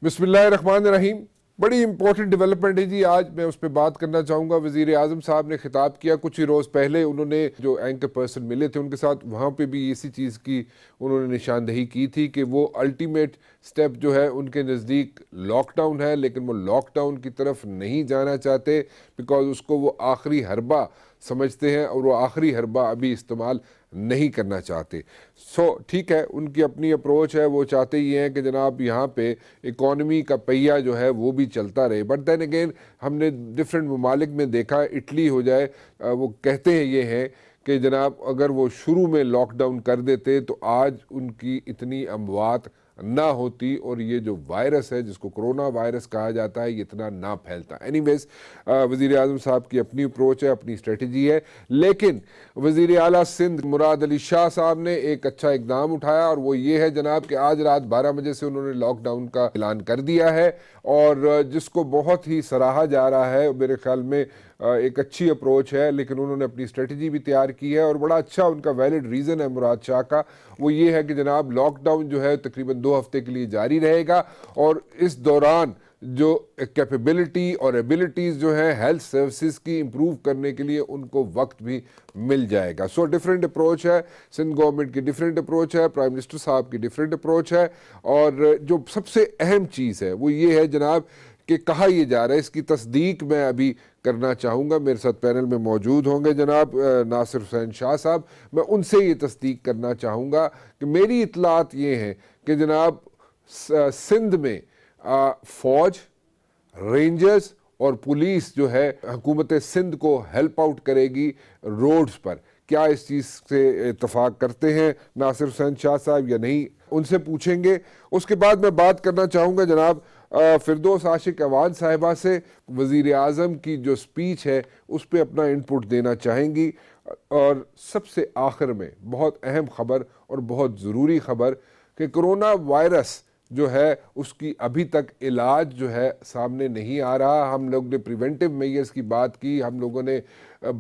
بسم اللہ الرحمن الرحیم. بڑی امپورٹنٹ ڈیولپمنٹ ہے جی, آج میں اس پہ بات کرنا چاہوں گا. وزیر اعظم صاحب نے خطاب کیا کچھ ہی روز پہلے, انہوں نے جو اینکر پرسن ملے تھے ان کے ساتھ, وہاں پہ بھی اسی چیز کی انہوں نے نشاندہی کی تھی کہ وہ الٹیمیٹ سٹیپ جو ہے ان کے نزدیک لاک ڈاؤن ہے, لیکن وہ لاک ڈاؤن کی طرف نہیں جانا چاہتے بیکاز اس کو وہ آخری حربہ سمجھتے ہیں اور وہ آخری حربہ ابھی استعمال نہیں کرنا چاہتے. ٹھیک ہے, ان کی اپنی اپروچ ہے, وہ چاہتے ہی ہیں کہ جناب یہاں پہ اکانومی کا پہیہ جو ہے وہ بھی چلتا رہے. بٹ دین اگین ہم نے ڈفرینٹ ممالک میں دیکھا, اٹلی ہو جائے, وہ کہتے ہیں یہ ہے کہ جناب اگر وہ شروع میں لاک ڈاؤن کر دیتے تو آج ان کی اتنی اموات نہ ہوتی اور یہ جو وائرس ہے جس کو کرونا وائرس کہا جاتا ہے یہ اتنا نہ پھیلتا. اینی ویز وزیر اعظم صاحب کی اپنی اپروچ ہے, اپنی اسٹریٹجی ہے, لیکن وزیر اعلیٰ سندھ مراد علی شاہ صاحب نے ایک اچھا اقدام اٹھایا اور وہ یہ ہے جناب کہ آج رات 12 بجے سے انہوں نے لاک ڈاؤن کا اعلان کر دیا ہے, اور جس کو بہت ہی سراہا جا رہا ہے. میرے خیال میں ایک اچھی اپروچ ہے, لیکن انہوں نے اپنی اسٹریٹجی بھی تیار کی ہے اور بڑا اچھا ان کا ویلڈ ریزن ہے مراد شاہ کا. وہ یہ ہے کہ جناب لاک ڈاؤن جو ہے تقریباً 2 ہفتے کے لیے جاری رہے گا, اور اس دوران جو کیپیبلٹی اور ایبلٹیز جو ہیں ہیلتھ سروسز کی امپروو کرنے کے لیے ان کو وقت بھی مل جائے گا. ڈیفرنٹ اپروچ ہے, سندھ گورنمنٹ کی ڈیفرنٹ اپروچ ہے, پرائم منسٹر صاحب کی ڈیفرنٹ اپروچ ہے, اور جو سب سے اہم چیز ہے وہ یہ ہے جناب کہ کہا یہ جا رہا ہے, اس کی تصدیق میں ابھی کرنا چاہوں گا. میرے ساتھ پینل میں موجود ہوں گے جناب ناصر حسین شاہ صاحب, میں ان سے یہ تصدیق کرنا چاہوں گا کہ میری اطلاعات یہ ہیں کہ جناب سندھ میں فوج, رینجرز اور پولیس جو ہے حکومت سندھ کو ہیلپ آؤٹ کرے گی روڈز پر. کیا اس چیز سے اتفاق کرتے ہیں ناصر حسین شاہ صاحب یا نہیں, ان سے پوچھیں گے. اس کے بعد میں بات کرنا چاہوں گا جناب فردوس عاشق اعوان صاحبہ سے, وزیر اعظم کی جو سپیچ ہے اس پہ اپنا انپٹ دینا چاہیں گی. اور سب سے آخر میں بہت اہم خبر اور بہت ضروری خبر کہ کرونا وائرس جو ہے اس کی ابھی تک علاج جو ہے سامنے نہیں آ رہا. ہم لوگ نے پریونٹیو میئرز کی بات کی, ہم لوگوں نے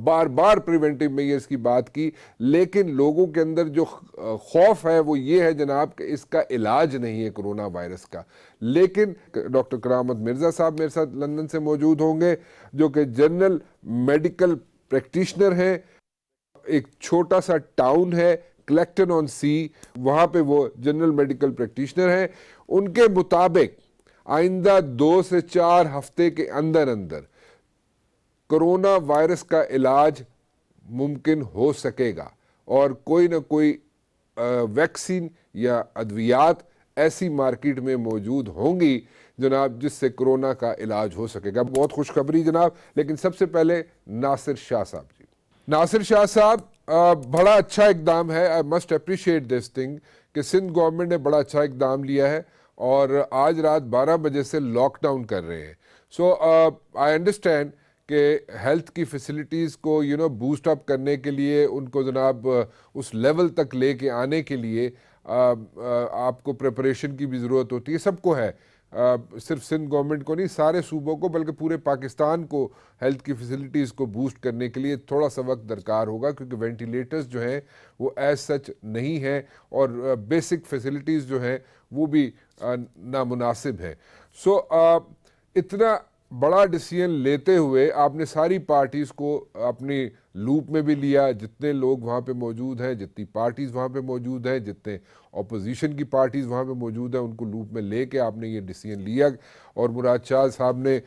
بار بار پریونٹیو میئرز کی بات کی, لیکن لوگوں کے اندر جو خوف ہے وہ یہ ہے جناب کہ اس کا علاج نہیں ہے کرونا وائرس کا. لیکن ڈاکٹر کرامت مرزا صاحب میرے ساتھ لندن سے موجود ہوں گے, جو کہ جنرل میڈیکل پریکٹیشنر ہیں. ایک چھوٹا سا ٹاؤن ہے کلیکٹن آن سی, وہاں پہ وہ جنرل میڈیکل پریکٹیشنر ہیں. ان کے مطابق آئندہ 2 سے 4 ہفتے کے اندر اندر کرونا وائرس کا علاج ممکن ہو سکے گا, اور کوئی نہ کوئی ویکسین یا ادویات ایسی مارکیٹ میں موجود ہوں گی جناب جس سے کرونا کا علاج ہو سکے گا. بہت خوشخبری جناب. لیکن سب سے پہلے ناصر شاہ صاحب جی. ناصر شاہ صاحب, بڑا اچھا اقدام ہے, I must appreciate this thing کہ سندھ گورنمنٹ نے بڑا اچھا اقدام لیا ہے اور آج رات 12 بجے سے لاک ڈاؤن کر رہے ہیں. آئی انڈرسٹینڈ کہ ہیلتھ کی فیسلٹیز کو بوسٹ اپ کرنے کے لیے, ان کو جناب اس لیول تک لے کے آنے کے لیے آپ کو پریپریشن کی بھی ضرورت ہوتی ہے. سب کو ہے, صرف سندھ گورنمنٹ کو نہیں, سارے صوبوں کو بلکہ پورے پاکستان کو ہیلتھ کی فیسلٹیز کو بوسٹ کرنے کے لیے تھوڑا سا وقت درکار ہوگا, کیونکہ وینٹیلیٹرز جو ہیں وہ ایز سچ نہیں ہیں اور بیسک فیسلٹیز جو ہیں وہ بھی نامناسب ہیں. اتنا بڑا ڈیسیژن لیتے ہوئے آپ نے ساری پارٹیز کو اپنی لوپ میں بھی لیا, جتنے لوگ وہاں پہ موجود ہیں, جتنی پارٹیز وہاں پہ موجود ہیں, جتنے اپوزیشن کی پارٹیز وہاں پہ موجود ہیں, ان کو لوپ میں لے کے آپ نے یہ ڈیسیژن لیا, اور مراد شاہ صاحب نے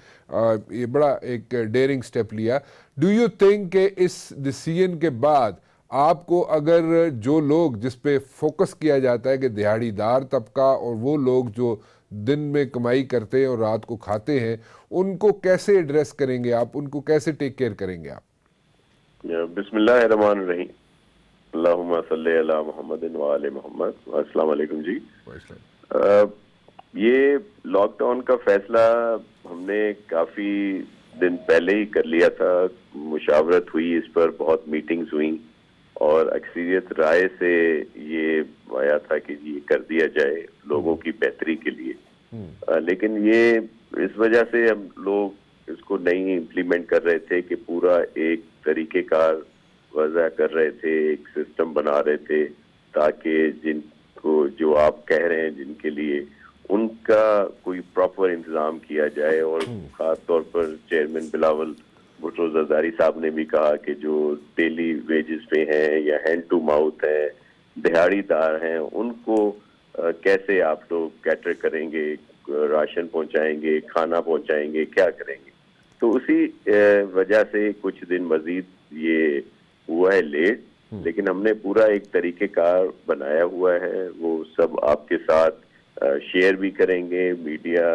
یہ بڑا ایک ڈیئرنگ سٹیپ لیا. ڈو یو تھنک کہ اس ڈیسیژن کے بعد آپ کو اگر جو لوگ جس پہ فوکس کیا جاتا ہے کہ دیہڑی دار طبقہ اور وہ لوگ جو دن میں کمائی کرتے ہیں اور رات کو کھاتے ہیں, ان کو کیسے ایڈریس کریں گے آپ, ان کو کیسے ٹیک کیئر کریں گے آپ؟ بسم اللہ الرحمن الرحیم. اللہم صلی علی محمد وآل محمد. السلام علیکم جی. یہ لاک ڈاؤن کا فیصلہ ہم نے کافی دن پہلے ہی کر لیا تھا. مشاورت ہوئی اس پر, بہت میٹنگز ہوئیں, اور اکثریت رائے سے یہ آیا تھا کہ یہ کر دیا جائے لوگوں کی بہتری کے لیے. لیکن یہ اس وجہ سے ہم لوگ اس کو نہیں امپلیمنٹ کر رہے تھے کہ پورا ایک طریقہ کار وضع کر رہے تھے, ایک سسٹم بنا رہے تھے, تاکہ جن کو جو آپ کہہ رہے ہیں جن کے لیے ان کا کوئی پراپر انتظام کیا جائے. اور خاص طور پر چیئرمین بلاول بھٹو زرداری صاحب نے بھی کہا کہ جو ڈیلی ویجز پہ ہیں یا ہینڈ ٹو ماؤتھ ہیں, دہاڑی دار ہیں, ان کو کیسے آپ لوگ کیٹر کریں گے, راشن پہنچائیں گے, کھانا پہنچائیں گے, کیا کریں گے. تو اسی وجہ سے کچھ دن مزید یہ ہوا ہے لیٹ, لیکن ہم نے پورا ایک طریقہ کار بنایا ہوا ہے. وہ سب آپ کے ساتھ شیئر بھی کریں گے, میڈیا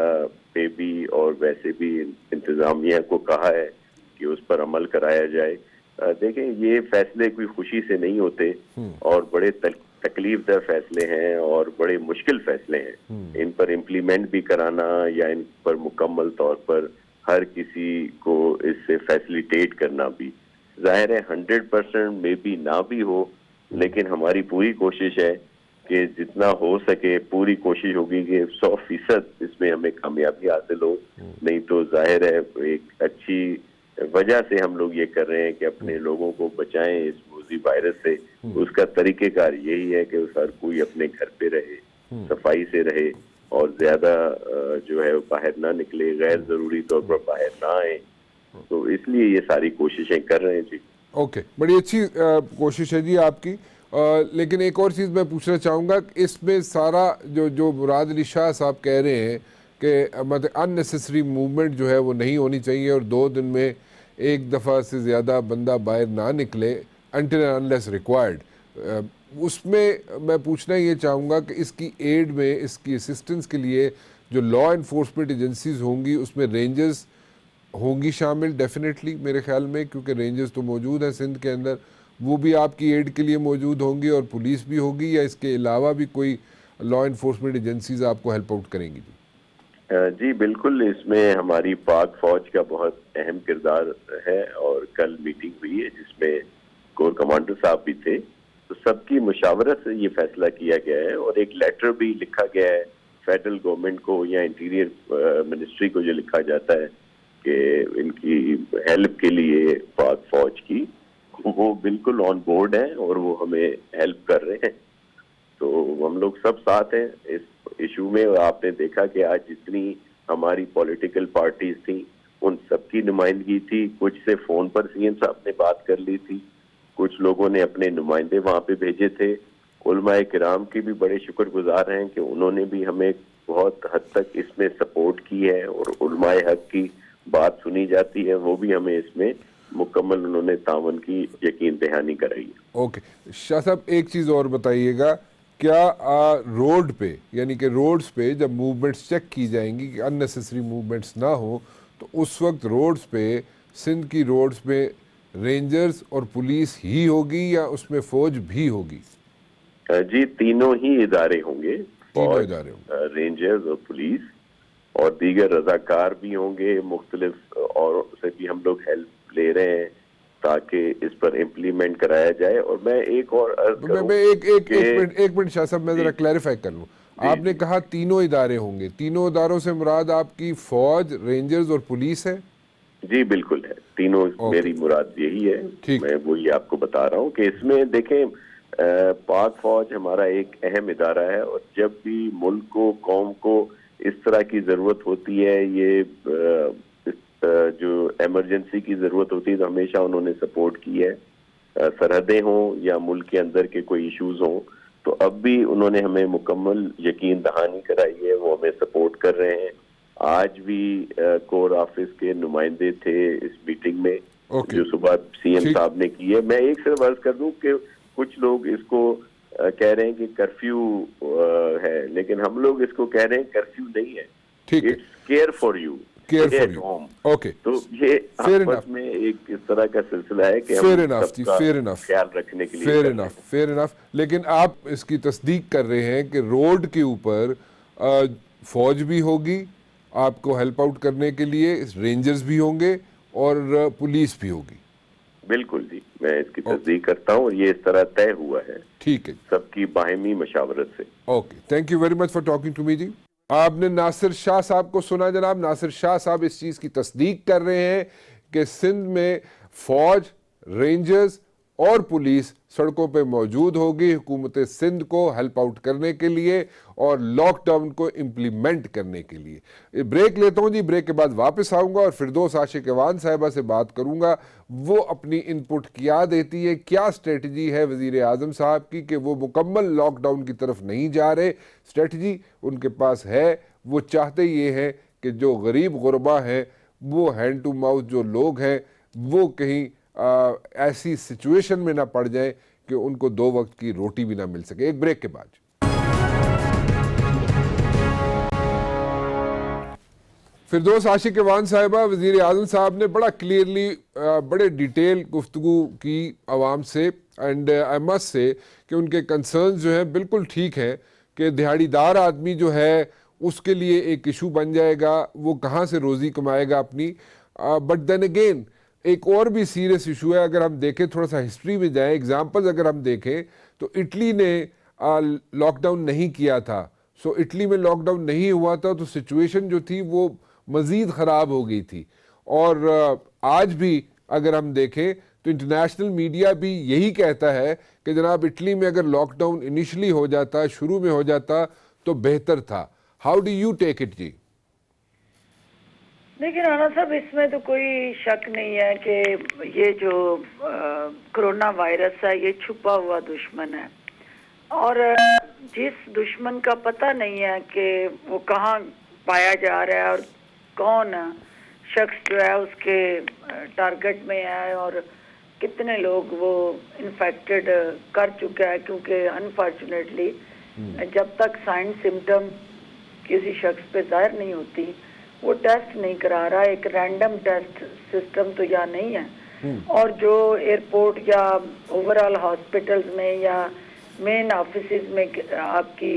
پہ بھی, اور ویسے بھی انتظامیہ کو کہا ہے کہ اس پر عمل کرایا جائے. دیکھیں, یہ فیصلے کوئی خوشی سے نہیں ہوتے اور بڑے تکلیف دہ فیصلے ہیں اور بڑے مشکل فیصلے ہیں. ان پر امپلیمنٹ بھی کرانا یا ان پر مکمل طور پر ہر کسی کو اس سے فیسیلیٹیٹ کرنا بھی, ظاہر ہے 100% میں بھی نہ بھی ہو, لیکن ہماری پوری کوشش ہے کہ جتنا ہو سکے پوری کوشش ہوگی کہ 100% اس میں ہمیں کامیابی حاصل ہو. نہیں تو ظاہر ہے ایک اچھی وجہ سے ہم لوگ یہ کر رہے ہیں کہ اپنے لوگوں کو بچائیں اس موذی وائرس سے. اس کا طریقہ کار یہی ہے کہ ہر کوئی اپنے گھر پہ رہے, صفائی سے رہے, اور زیادہ جو ہے باہر نہ نکلے, غیر ضروری طور پر باہر نہ آئے. تو اس لیے یہ ساری کوششیں کر رہے ہیں جی. اوکے, بڑی اچھی کوشش ہے جی آپ کی. لیکن ایک اور چیز میں پوچھنا چاہوں گا کہ اس میں سارا جو مراد علی شاہ صاحب کہہ رہے ہیں کہ مطلب ان نیسیسری موومنٹ جو ہے وہ نہیں ہونی چاہیے, اور 2 دن میں ایک دفعہ سے زیادہ بندہ باہر نہ نکلے until and unless required. اس میں پوچھنا یہ چاہوں گا کہ اس کی ایڈ میں, اس کی اسسٹنس کے لیے جو لا انفورسمنٹ ایجنسیز ہوں گی, اس میں رینجرز ہوں گی شامل ڈیفینیٹلی میرے خیال میں, کیونکہ رینجرز تو موجود ہیں سندھ کے اندر, وہ بھی آپ کی ایڈ کے لیے موجود ہوں گی, اور پولیس بھی ہوگی, یا اس کے علاوہ بھی کوئی لا انفورسمنٹ ایجنسیز آپ کو ہیلپ آؤٹ کریں گی جی؟ جی بالکل, اس میں ہماری پاک فوج کا بہت اہم کردار ہے, اور کل میٹنگ ہوئی ہے جس میں کور کمانڈر صاحب بھی تھے. تو سب کی مشاورت سے یہ فیصلہ کیا گیا ہے, اور ایک لیٹر بھی لکھا گیا ہے فیڈرل گورنمنٹ کو یا انٹیریئر منسٹری کو, جو لکھا جاتا ہے کہ ان کی ہیلپ کے لیے پاک فوج کی, وہ بالکل آن بورڈ ہیں اور وہ ہمیں ہیلپ کر رہے ہیں. تو ہم لوگ سب ساتھ ہیں اس ایشو میں. آپ نے دیکھا کہ آج جتنی ہماری پولیٹیکل پارٹیز تھیں ان سب کی نمائندگی تھی. کچھ سے فون پر سی ایم صاحب نے بات کر لی تھی, کچھ لوگوں نے اپنے نمائندے وہاں پہ بھیجے تھے. علماء کرام کی بھی بڑے شکر گزار ہیں کہ انہوں نے بھی ہمیں بہت حد تک اس میں سپورٹ کی ہے, اور علماء حق کی بات سنی جاتی ہے, وہ بھی ہمیں اس میں مکمل انہوں نے تعاون کی یقین دہانی کرائی ہے. اوکے شاہ صاحب, ایک چیز اور بتائیے گا, کیا روڈ پہ, یعنی کہ روڈز پہ جب موومنٹس چیک کی جائیں گی کہ ان نیسیسری موومنٹس نہ ہوں, تو اس وقت روڈز پہ, سندھ کی روڈز پہ رینجرز اور پولیس ہی ہوگی یا اس میں فوج بھی ہوگی؟ جی تینوں ہی ادارے ہوں گے, تینوں ادارے ہوں گے, رینجرز اور پولیس, اور دیگر رضاکار بھی ہوں گے. مختلف اور سے بھی ہم لوگ ہیلپ لے رہے ہیں تاکہ اس پر امپلیمنٹ کرایا جائے. اور میں ایک اور عرض کروں, میں ایک منٹ شاہ صاحب, میں ذرا کلیریفائی کر لوں. آپ نے کہا تینوں ادارے ہوں گے, تینوں اداروں سے مراد آپ کی فوج, رینجرز اور پولیس ہے؟ جی بالکل ہے, تینوں میری مراد یہی ہے. میں وہی آپ کو بتا رہا ہوں کہ اس میں دیکھیں پاک فوج ہمارا ایک اہم ادارہ ہے, اور جب بھی ملک کو, قوم کو اس طرح کی ضرورت ہوتی ہے, یہ جو ایمرجنسی کی ضرورت ہوتی ہے, تو ہمیشہ انہوں نے سپورٹ کی ہے. سرحدیں ہوں یا ملک کے اندر کے کوئی ایشوز ہوں, تو اب بھی انہوں نے ہمیں مکمل یقین دہانی کرائی ہے, وہ ہمیں سپورٹ کر رہے ہیں. آج بھی کور آفس کے نمائندے تھے اس میٹنگ میں, جو صبح سی ایم صاحب نے کی ہے. میں ایک صرف عرض کر دوں کہ کچھ لوگ اس کو کہہ رہے ہیں کہ کرفیو ہے, لیکن ہم لوگ اس کو کہہ رہے ہیں کرفیو نہیں ہے, it's care for you, okay. تو یہ آپس میں ایک اس طرح کا سلسلہ ہے کہ ہم سب کا خیال رکھنے کے لیے. فیر انف. لیکن آپ اس کی تصدیق کر رہے ہیں کہ روڈ کے اوپر فوج بھی ہوگی آپ کو ہیلپ آؤٹ کرنے کے لیے, رینجرز بھی ہوں گے اور پولیس بھی ہوگی؟ بالکل جی, میں اس کی تصدیق کرتا ہوں, اور یہ اس طرح طے ہوا ہے. ٹھیک ہے, سب کی باہمی مشاورت سے. Okay, thank you very much for talking to me جی. آپ نے ناصر شاہ صاحب کو سنا جناب. ناصر شاہ صاحب اس چیز کی تصدیق کر رہے ہیں کہ سندھ میں فوج, رینجرز اور پولیس سڑکوں پہ موجود ہوگی حکومت سندھ کو ہیلپ آؤٹ کرنے کے لیے اور لاک ڈاؤن کو امپلیمنٹ کرنے کے لیے. بریک لیتا ہوں جی, بریک کے بعد واپس آؤں گا اور فردوس عاشق ایوان صاحبہ سے بات کروں گا. وہ اپنی ان پٹ کیا دیتی ہے, کیا اسٹریٹجی ہے وزیر اعظم صاحب کی کہ وہ مکمل لاک ڈاؤن کی طرف نہیں جا رہے. اسٹریٹجی ان کے پاس ہے, وہ چاہتے یہ ہیں کہ جو غریب غربا ہیں, وہ ہینڈ ٹو ماؤتھ جو لوگ ہیں, وہ کہیں ایسی سچویشن میں نہ پڑ جائیں کہ ان کو 2 وقت کی روٹی بھی نہ مل سکے. ایک بریک کے بعد. فردوس عاشق ایوان صاحبہ, وزیر اعظم صاحب نے بڑا کلیئرلی بڑے ڈیٹیل گفتگو کی عوام سے, اینڈ آئی مسٹ سے کہ ان کے کنسرنز جو ہیں بالکل ٹھیک ہیں کہ دہاڑی دار آدمی جو ہے اس کے لیے ایک ایشو بن جائے گا, وہ کہاں سے روزی کمائے گا اپنی. بٹ دین اگین ایک اور بھی سیریس ایشو ہے. اگر ہم دیکھیں تھوڑا سا ہسٹری میں جائیں, ایگزامپلز اگر ہم دیکھیں تو اٹلی نے لاک ڈاؤن نہیں کیا تھا. سو اٹلی میں لاک ڈاؤن نہیں ہوا تھا تو سچویشن جو تھی وہ مزید خراب ہو گئی تھی. اور آج بھی اگر ہم دیکھیں تو انٹرنیشنل میڈیا بھی یہی کہتا ہے کہ جناب اٹلی میں اگر لاک ڈاؤن انیشلی ہو جاتا, شروع میں ہو جاتا تو بہتر تھا. How do you take it جی؟ لیکن رانا صاحب اس میں تو کوئی شک نہیں ہے کہ یہ جو کرونا وائرس ہے یہ چھپا ہوا دشمن ہے, اور جس دشمن کا پتہ نہیں ہے کہ وہ کہاں پایا جا رہا ہے اور کون شخص جو ہے اس کے ٹارگٹ میں ہے اور کتنے لوگ وہ انفیکٹڈ کر چکا ہے, کیونکہ انفارچونیٹلی جب تک سائن سمٹم کسی شخص پہ ظاہر نہیں ہوتی وہ ٹیسٹ نہیں کرا رہا. ایک رینڈم ٹیسٹ سسٹم تو یا نہیں ہے, اور جو ایئرپورٹ یا اوور آل ہاسپٹلز میں یا مین آفیسز میں آپ کی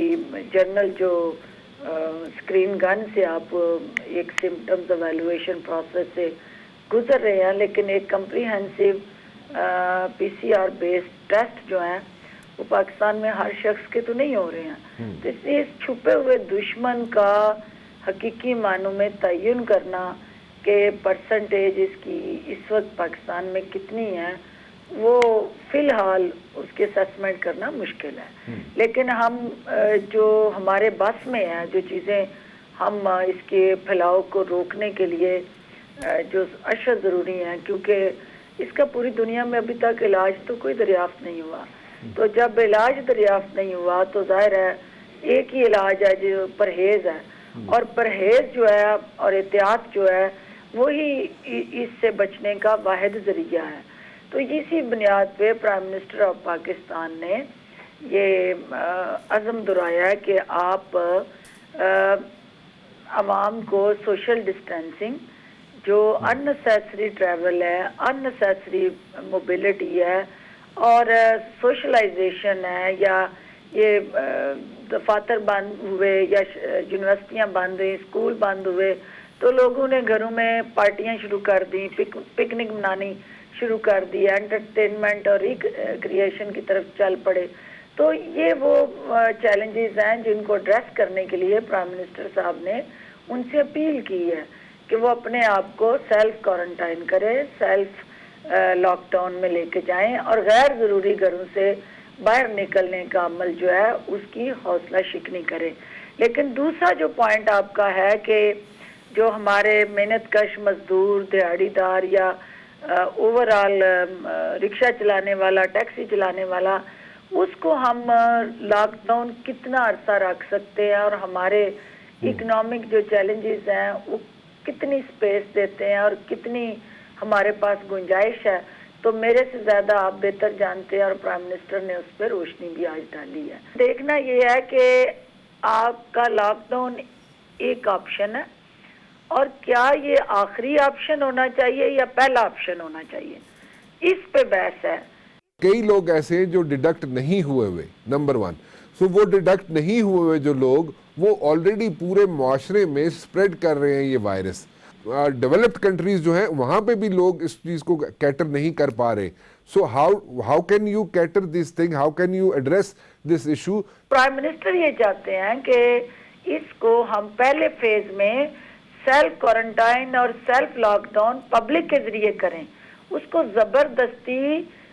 جنرل جو اسکرین گن سے آپ ایک سمٹمز ایویلویشن پروسیس سے گزر رہے ہیں, لیکن ایک کمپریہنسو PCR بیسڈ ٹیسٹ جو ہیں وہ پاکستان میں ہر شخص کے تو نہیں ہو رہے ہیں. تو اس لیے اس چھپے ہوئے دشمن کا حقیقی معنوں میں تعین کرنا کہ پرسنٹیج اس کی اس وقت پاکستان میں کتنی ہے وہ فی الحال اس کے اسسمنٹ کرنا مشکل ہے. لیکن ہم جو ہمارے بس میں ہیں, جو چیزیں ہم اس کے پھیلاؤ کو روکنے کے لیے جو اشد ضروری ہیں, کیونکہ اس کا پوری دنیا میں ابھی تک علاج تو کوئی دریافت نہیں ہوا. تو جب علاج دریافت نہیں ہوا تو ظاہر ہے ایک ہی علاج ہے جو پرہیز ہے, اور پرہیز جو ہے اور احتیاط جو ہے وہی اس سے بچنے کا واحد ذریعہ ہے. تو اسی بنیاد پہ پرائم منسٹر آف پاکستان نے یہ عزم دہرایا ہے کہ آپ عوام کو سوشل ڈسٹینسنگ, جو ان نیسیسری ٹریول ہے, ان نیسیسری موبلٹی ہے اور سوشلائزیشن ہے, یا یہ دفاتر بند ہوئے یا یونیورسٹیاں بند ہوئی, اسکول بند ہوئے تو لوگوں نے گھروں میں پارٹیاں شروع کر دیں, پکنک منانی شروع کر دی, انٹرٹینمنٹ اور ریکریشن کی طرف چل پڑے. تو یہ وہ چیلنجز ہیں جن کو ایڈریس کرنے کے لیے پرائم منسٹر صاحب نے ان سے اپیل کی ہے کہ وہ اپنے آپ کو سیلف کوارنٹائن کرے, سیلف لاک ڈاؤن میں لے کے جائیں اور غیر ضروری گھروں سے باہر نکلنے کا عمل جو ہے اس کی حوصلہ شکنی کرے. لیکن دوسرا جو پوائنٹ آپ کا ہے کہ جو ہمارے محنت کش مزدور, دیہڑی دار یا اوور آل رکشہ چلانے والا, ٹیکسی چلانے والا, اس کو ہم لاک ڈاؤن کتنا عرصہ رکھ سکتے ہیں اور ہمارے اکنامک جو چیلنجز ہیں وہ کتنی سپیس دیتے ہیں اور کتنی ہمارے پاس گنجائش ہے. تو میرے سے زیادہ آپ بہتر جانتے ہیں اور پرائم منسٹر نے اس پہ روشنی بھی آج ڈالی ہے. دیکھنا یہ ہے کہ آپ کا لاک ڈاؤن ایک آپشن ہے, اور کیا یہ آخری آپشن ہونا چاہیے یا پہلا آپشن ہونا چاہیے, اس پہ بحث ہے. کئی لوگ ایسے ہیں جو ڈیڈکٹ نہیں ہوئے, نمبر 1. سو وہ ڈیڈکٹ نہیں ہوئے جو لوگ, وہ آلریڈی پورے معاشرے میں سپریڈ کر رہے ہیں یہ وائرس. ڈیولپڈ کنٹریز جو ہیں وہاں پہ بھی لوگ اس چیز کو کیٹر نہیں کر پا رہے. So how can you cater this thing, how can you address this issue? Prime minister یہ چاہتے ہیں کہ اس کو ہم پہلے فیز میں سیلف کوارنٹائن اور سیلف لاک ڈاؤن پبلک کے ذریعے کریں, اس کو زبردستی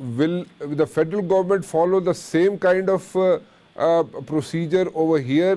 will the federal government follow the same kind of procedure over here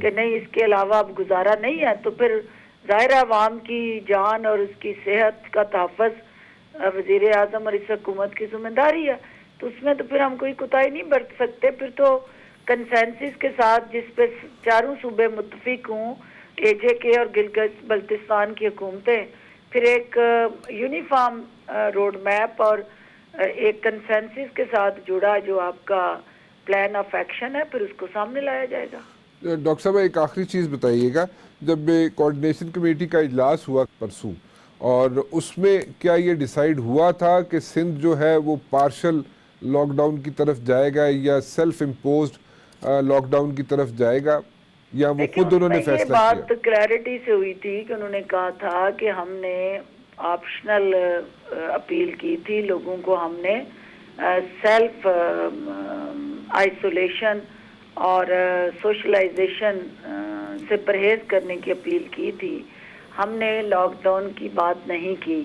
کہ نہیں اس کے علاوہ اب گزارا نہیں ہے، تو پھر ظاہر عوام کی جان اور اس کی صحت کا تحفظ وزیر اعظم اور اس حکومت کی ذمہ داری ہے، تو اس میں تو پھر ہم کوئی کوتاہی نہیں برت سکتے. پھر تو کنسنسس کے ساتھ جس پہ چاروں صوبے متفق ہوں، اے جے کے اور گلگت بلتستان کی حکومتیں، پھر ایک یونیفارم روڈ میپ اور ایک کنسنسس کے ساتھ جڑا جو آپ کا پلان آف ایکشن ہے، پھر اس کو سامنے لایا جائے گا. ڈاکٹر صاحب ایک آخری چیز بتائیے گا، جب کوآرڈینیشن کمیٹی کا اجلاس ہوا پرسوں اور اس میں کیا یہ ڈیسائیڈ ہوا تھا کہ سندھ جو ہے وہ پارشل لاک ڈاؤن کی طرف جائے گا یا سیلف امپوزڈ لاک ڈاؤن کی طرف جائے گا، یا وہ خود انہوں نے فیصلہ کیا؟ یہ بات کلیئرٹی سے ہوئی تھی کہ انہوں نے کہا تھا کہ ہم نے آپشنل اپیل کی تھی لوگوں کو، ہم نے سیلف آئسولیشن اور سوشلائزیشن سے پرہیز کرنے کی اپیل کی تھی، ہم نے لاک ڈاؤن کی بات نہیں کی.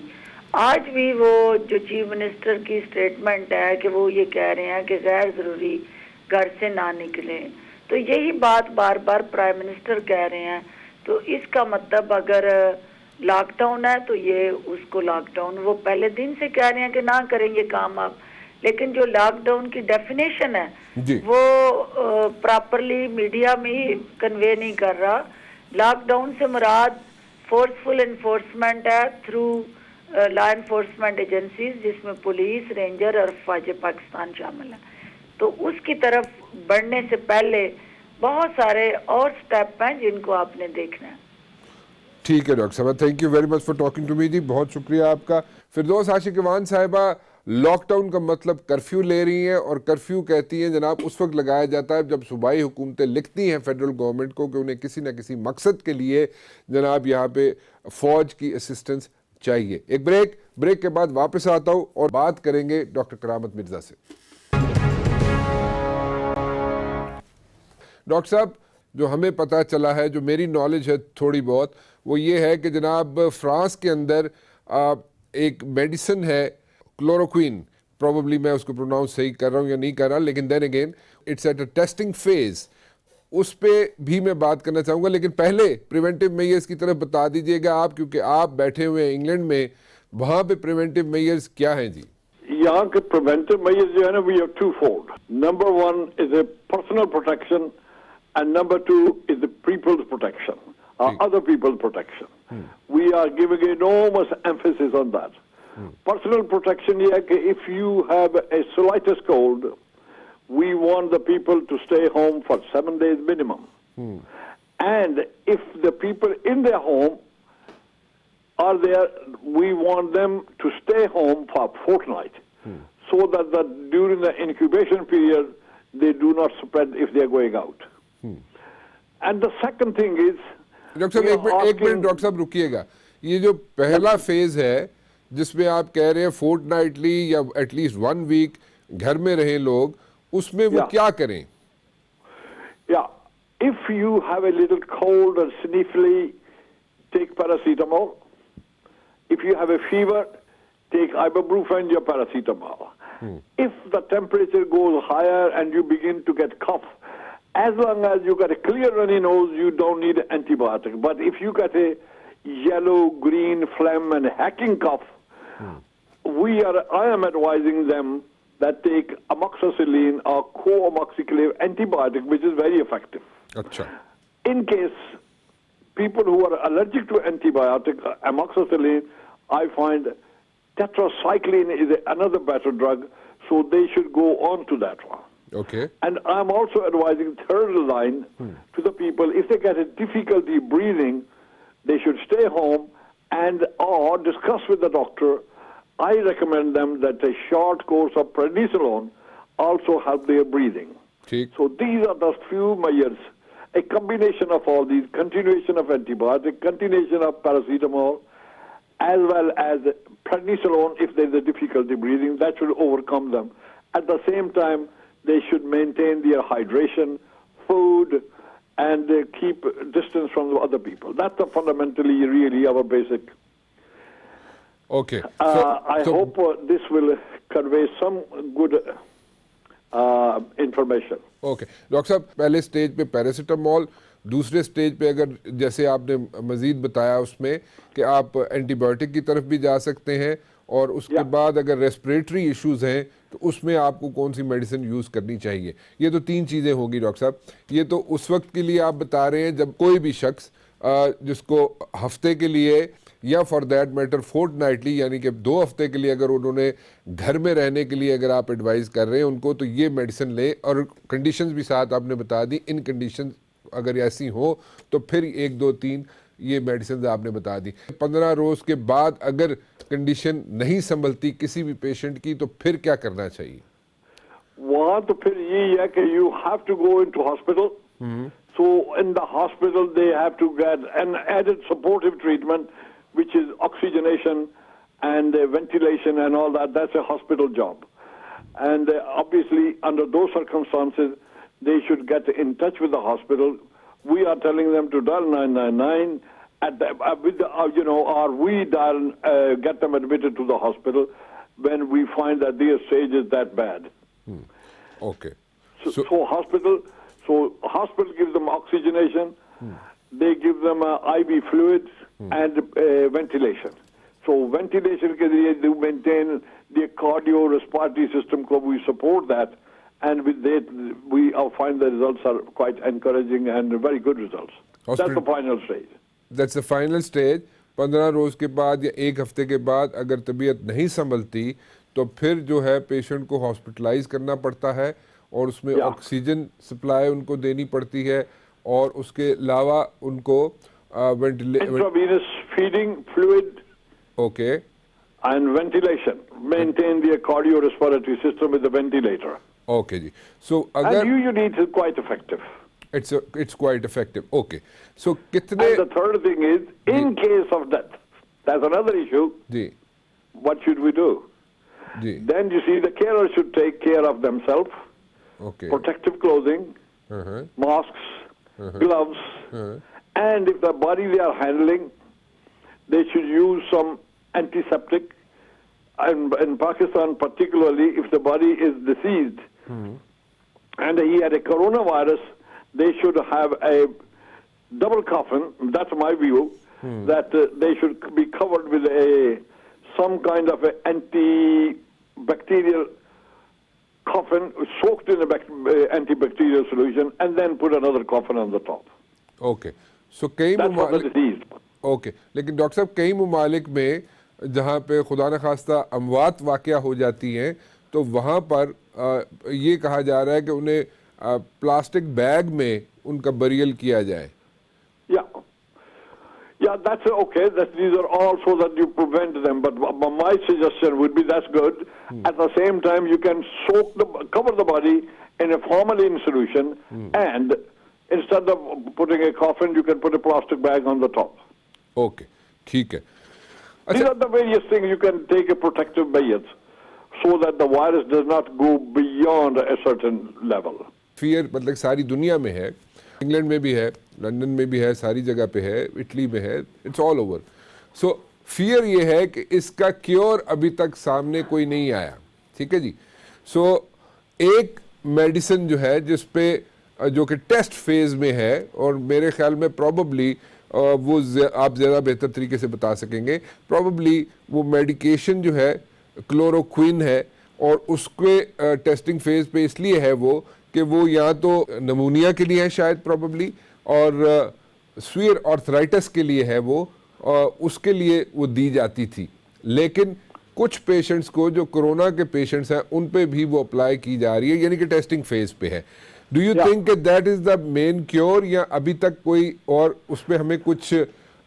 آج بھی وہ جو چیف منسٹر کی سٹیٹمنٹ ہے کہ وہ یہ کہہ رہے ہیں کہ غیر ضروری گھر سے نہ نکلیں، تو یہی بات بار بار پرائم منسٹر کہہ رہے ہیں. تو اس کا مطلب اگر لاک ڈاؤن ہے تو یہ اس کو لاک ڈاؤن، وہ پہلے دن سے کہہ رہے ہیں کہ نہ کریں یہ کام آپ، لیکن جو لاک ڈاؤن کی ڈیفینیشن ہے وہ پراپرلی میڈیا میں ہی کنوے نہیں کر رہا. لاک ڈاؤن سے مراد فورسفل انفورسمنٹ ہے تھرو لا انفورسمنٹ ایجنسیز، جس میں پولیس، رینجر اور فوج پاکستان شامل ہیں. تو اس کی طرف بڑھنے سے پہلے بہت سارے اور سٹیپ ہیں جن کو آپ نے دیکھنا ہے. ٹھیک ہے ڈاکٹر صاحبہ، thank you very much for talking to me جی، بہت شکریہ آپ کا. فردوس عاشقوان صاحبہ لاک ڈاؤن کا مطلب کرفیو لے رہی ہیں، اور کرفیو کہتی ہیں جناب اس وقت لگایا جاتا ہے جب صوبائی حکومتیں لکھتی ہیں فیڈرل گورنمنٹ کو کہ انہیں کسی نہ کسی مقصد کے لیے جناب یہاں پہ فوج کی اسسٹنس چاہیے. ایک بریک کے بعد واپس آتا ہوں اور بات کریں گے ڈاکٹر کرامت مرزا سے. ڈاکٹر صاحب جو ہمیں پتہ چلا ہے، جو میری نالج ہے تھوڑی بہت، وہ یہ ہے کہ جناب فرانس کے اندر ایک میڈیسن ہے کلوروکوین، پروبیبلی میں اس کو پروناؤنس صحیح کر رہا ہوں یا نہیں کر رہا، لیکن then again it's at a testing phase. اس پہ بھی میں بات کرنا چاہوں گا، لیکن پہلے پریونٹیو میئرز کی طرف بتا دیجئے گا آپ، کیونکہ آپ بیٹھے ہوئے ہیں انگلینڈ میں، وہاں پہ پریونٹیو میئرز کیا ہیں جی؟ یہاں کے پریونٹیو میئرز جو ہے نا، we have two fold. Number 1 is a personal protection and number 2 is the people's protection, other people's protection. We are giving enormous emphasis on that. Personal protection is that if you have a slightest cold, we want the people to stay home for 7 days minimum. And if the people in their home are there, we want them to stay home for a fortnight, so that during the incubation period, they do not spread if they are going out. And the second thing is, doctor صاحب ایک minute doctor صاحب رکیے گا. یہ جو پہلا phase ہے جس میں آپ کہہ رہے ہیں فورٹ نائٹلی یا ایٹ لیسٹ 1 ویک گھر میں رہیں لوگ، اس میں وہ کیا کریں؟ if you have a little cold or sniffly, take paracetamol. If you have a fever, take ibuprofen or paracetamol. If the temperature goes higher and you begin to get cough, as long as you got a clear runny nose, you don't need antibiotic. But if you got a yellow, green, phlegm and hacking cough, I am advising them that take amoxicillin or co-amoxicillin antibiotic, which is very effective. Achha. In case people who are allergic to antibiotic, amoxicillin, I find tetracycline is another better drug, so they should go on to that one. Okay. And I'm also advising third line to the people, if they get a difficulty breathing, they should stay home and or discuss with the doctor. I recommend them that a short course of prednisolone also help their breathing. Theek. So these are the few measures, a combination of all these, continuation of antibiotic, continuation of paracetamol, as well as prednisolone if there's a difficulty breathing, that should overcome them. At the same time, they should maintain their hydration, food, and keep distance from the other people. That's fundamentally really our basic. Okay. I hope this will convey some good information. Okay. Doctor صاحب پہلے stage پہ paracetamol دوسرے stage پہ اگر جیسے آپ نے مزید بتایا اس میں کہ آپ اینٹی بایوٹک کی طرف بھی جا سکتے ہیں, اور اس کے بعد اگر ریسپریٹری ایشوز ہیں تو اس میں آپ کو کون سی میڈیسن یوز کرنی چاہیے. یہ تو 3 چیزیں ہوں گی ڈاکٹر صاحب. یہ تو اس وقت کے لیے آپ بتا رہے ہیں جب کوئی بھی شخص جس کو ہفتے کے لیے یا for that matter fortnightly یعنی کہ 2 ہفتے کے لیے اگر انہوں نے گھر میں رہنے کے لیے اگر آپ ایڈوائز کر رہے ہیں ان کو تو یہ میڈیسن لیں, اور کنڈیشنز بھی ساتھ آپ نے بتا دی. ان کنڈیشنز اگر ایسی ہوں تو پھر 1 2 3 یہ میڈیسنز آپ نے بتا دی. 15 روز کے بعد اگر کنڈیشن نہیں سنبھلتی کسی بھی پیشنٹ کی تو پھر کیا کرنا چاہیے؟ وہاں تو پھر یہی ہے کہ you have to go into hospital. So in the hospital they have to get an added supportive treatment which is oxygenation and ventilation and all that. That's a hospital job. And obviously under those circumstances they should get in touch with the hospital. We are telling them to dial 999 at or we dial get them admitted to the hospital when we find that their stage is that bad. Okay. So hospital gives them oxygenation, they give them IV fluids and ventilation. So ventilation ke liye they maintain the cardiorespiratory system ko we support that, and with that we find the results are quite encouraging and very good results. That's the final stage. That's the final stage. 15 روز کے بعد یا 1 ہفتے کے بعد اگر طبیعت نہیں سنبھلتی تو پھر جو ہے پیشنٹ کو ہاسپٹلائز کرنا پڑتا ہے, اور اس میں آکسیجن سپلائی ان کو دینی پڑتی ہے, اور اس کے علاوہ ان کو intravenous feeding fluid and ventilation, maintain the cardiorespiratory system with the ventilator. Okay ji. So and usually it's quite effective. It's quite effective. Okay. So kitne and the third thing is in case of death, that's another issue. Ji. What should we do? Ji. Then you see the carer should take care of themselves. Okay. Protective clothing, masks, gloves, and if the body they are handling, they should use some antiseptic. And in Pakistan particularly, if the body is deceased and he had a coronavirus, they should have a double coffin. That's my view, that they should be covered with some kind of a antibacterial coffin soaked in antibacterial solution and then put another coffin on the top. Okay. So کئی لیکن doctor صاحب کئی ممالک میں جہاں پہ خدا نخواستہ اموات واقع ہو جاتی ہیں تو وہاں پر یہ کہا جا رہا ہے کہ انہیں پلاسٹک بیگ میں ان کا بریل کیا جائے. Yeah, that's okay. These are all so that you prevent them. But my suggestion would be that's good. At the same time, you can cover the body in a formalin solution, and instead of putting a coffin, you can put a plastic bag on the top. Okay, ٹھیک ہے. These are the various things you can take a protective measures so that the virus does not go beyond a certain level. Fear مطلب ساری دنیا میں ہے, England میں بھی ہے, لندن میں بھی ہے, ساری جگہ پہ ہے, اٹلی میں ہے, it's all over. So far یہ ہے کہ اس کا کیور ابھی تک سامنے کوئی نہیں آیا. ٹھیک ہے جی. سو ایک میڈیسن جو ہے جس پہ جو کہ ٹیسٹ فیز میں ہے, اور میرے خیال میں پروبیبلی وہ آپ زیادہ بہتر طریقے سے بتا سکیں گے, پروبیبلی وہ میڈیکیشن جو ہے کلوروکوئن ہے, اور اس کے ٹیسٹنگ فیز پہ اس لیے ہے وہ کہ وہ یا تو نمونیا کے لیے ہے شاید پروبیبلی, اور سویئر آرتھرائٹس کے لیے ہے وہ, اس کے لیے وہ دی جاتی تھی. لیکن کچھ پیشنٹس کو جو کرونا کے پیشنٹس ہیں ان پہ بھی وہ اپلائی کی جا رہی ہے, یعنی کہ ٹیسٹنگ فیز پہ ہے. ڈو یو تھنک کہ that is the main cure, یا ابھی تک کوئی اور اس پہ ہمیں کچھ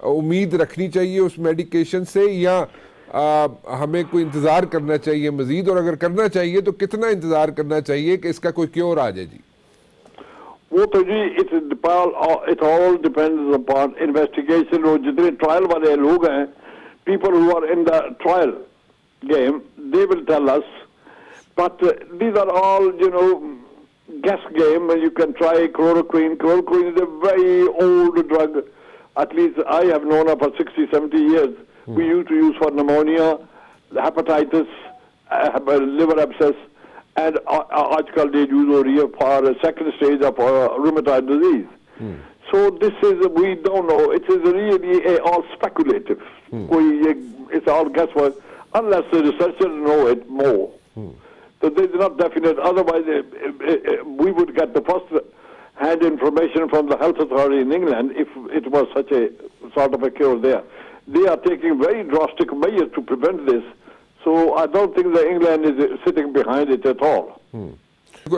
امید رکھنی چاہیے اس میڈیکیشن سے, یا ہمیں کوئی انتظار کرنا چاہیے مزید, اور اگر کرنا چاہیے تو کتنا انتظار کرنا چاہیے کہ اس کا کوئی کیور آ جائے؟ جی وہ تو جی it all depends upon investigation. اور جتنے ٹرائل والے لوگ ہیں, people who are in the trial game, they will tell us. But these are all, guess game. You can try chloroquine. Chloroquine is a very old drug. At least I have known her for 60-70 years. We used to use for pneumonia, hepatitis, liver abscess, and آج کل day use ہو رہی ہے for a second stage of rheumatoid disease. So this is, we don't know. It is really all speculative. It's all guesswork, unless the researchers know it more. So this is not definite. Otherwise, we would get the first-hand information from the health authority in England if it was such a sort of a cure there. They are taking very drastic measures to prevent this. So I don't think that England is sitting behind it at all.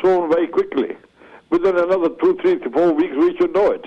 soon, very quickly. Within another 2, 3, 4 weeks, we should know it.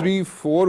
3, 4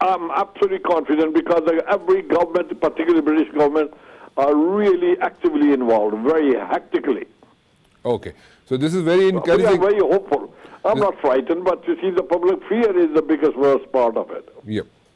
I'm absolutely confident because every government, particularly British government, are really actively involved, very hectically. Okay, so this is very We are encouraging. very hopeful. I'm not frightened, but you see, the public fear is the biggest worst part of it. Yeah,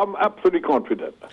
I'm absolutely confident.